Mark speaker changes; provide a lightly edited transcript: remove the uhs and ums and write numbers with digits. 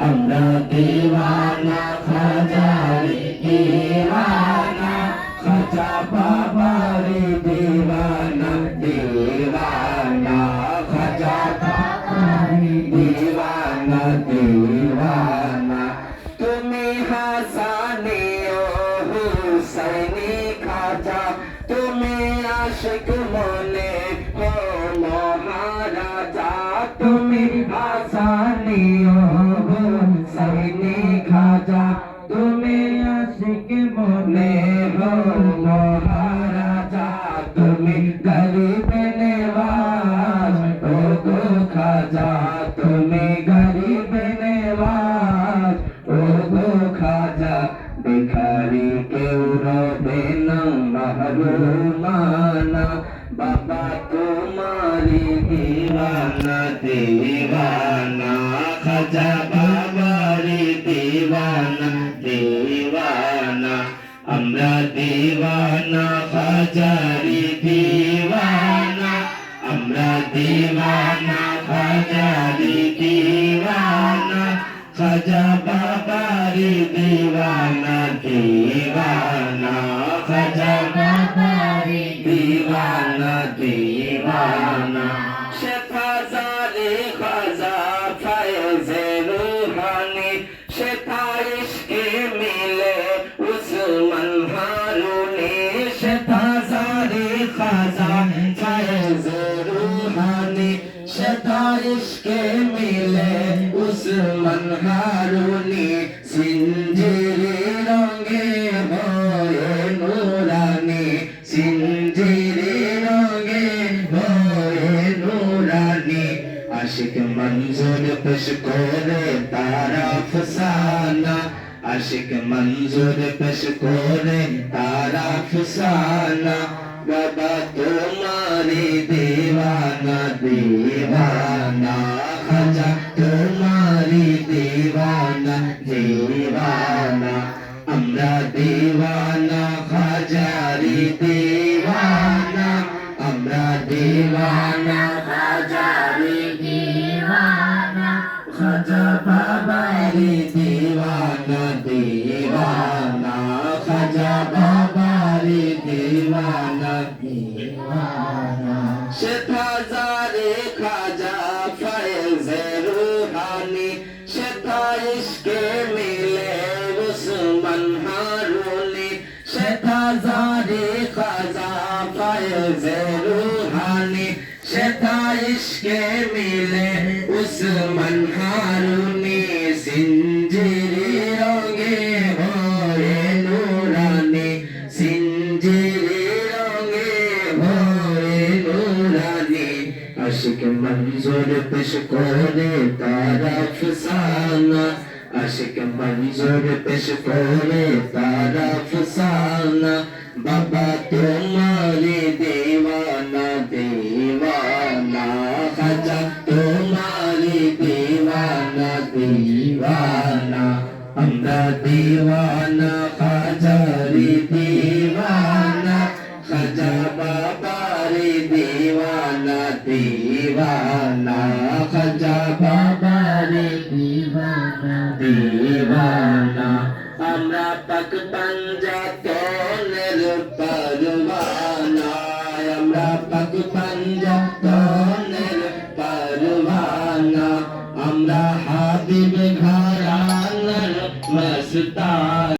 Speaker 1: আমরা দিওয়ানা খাজারি দিওয়ানা খাজা বাবারি দিওয়ানা দিওয়ানা খাজা বাবারি দিওয়ানা দিওয়ানা তুমি হাসানি ও হুসাইনি খাজা তুমি আশিক মনে হো মহারাজা তুমি হাসানি ও হুসাইনি খাজা তুমি আশিক মনে হো মহারাজা তুমি গরিব নেওয়াজ ও গো খাজা তুমি গরিব নেওয়াজ ও গো খাজা ভিখারি কেউ রবে না মাহরুমানা বাবা তোমারি দিওয়ানা দিওয়ানা খাজা বাবারি দিওয়ানা দিওয়ানা আমরা দিওয়ানা খাজারি দিওয়ানা আমরা দিওয়ানা খাজারি দিওয়ানা খাজা বাবারি দিওয়ানা দিওয়ানা খাজা বাবারি দিওয়ানা দিওয়ানা শেফাজারে খাজা ফায়েজে রুহানি শেফাইশকে মিলে উসমান হারুনি শেফাজারে খাজা ফায়েজে রুহানি শেফাইশকে মিলে উসমান হারুনি সিঞ্জিরি রঙে ভয়ে নুরানি সিঞ্জিরি রঙে ভয়ে নুরানি আশিক মঞ্জুর পেশ করে তারা ফসানা আশিক মঞ্জুর পেশ করে তারা ফসানা বাবা তোমারি দিওয়ানা দিওয়ানা খাজা তোমারি দিওয়ানা দিওয়ানা আমরা দিওয়ানা খাজারি দিওয়ানা আমরা দিওয়ানা খাজারি দিওয়ানা খাজা বাবারি দিওয়ানা দিওয়ানা খাজা বাবারি দিওয়ানা দিওয়ানা শেফাজারে খাজা ফায়েজে রুহানি শেফাইশকে মিলে উসমান হারুনি শেফাজারে খাজা ফায়েজে রুহানি শেফাইশকে মিলে উসমান হারুনি সিঞ্জিরি রঙে ভয়ে নুরানি সিঞ্জিরি রঙে ভয়ে নুরানি আশিক মঞ্জুর পেশ করে তারা ফসানা আশিক মঞ্জুর পেশ করে তারা ফসানা বাবা তোমারি দিওয়ানা দিওয়ানা খাজা তোমারি দিওয়ানা দিওয়ানা আমরা দিওয়ানা খাজারি দিওয়ানা খাজা বাবারি দিওয়ানা দিওয়ানা খাজা বাবারি দিওয়ানা দিওয়ানা আমরা পাক পাঞ্জাতনের পরওয়ানা আমরা পাক পাঞ্জাতনের পরওয়ানা আমরা হাবিব ঘরানার মস্তান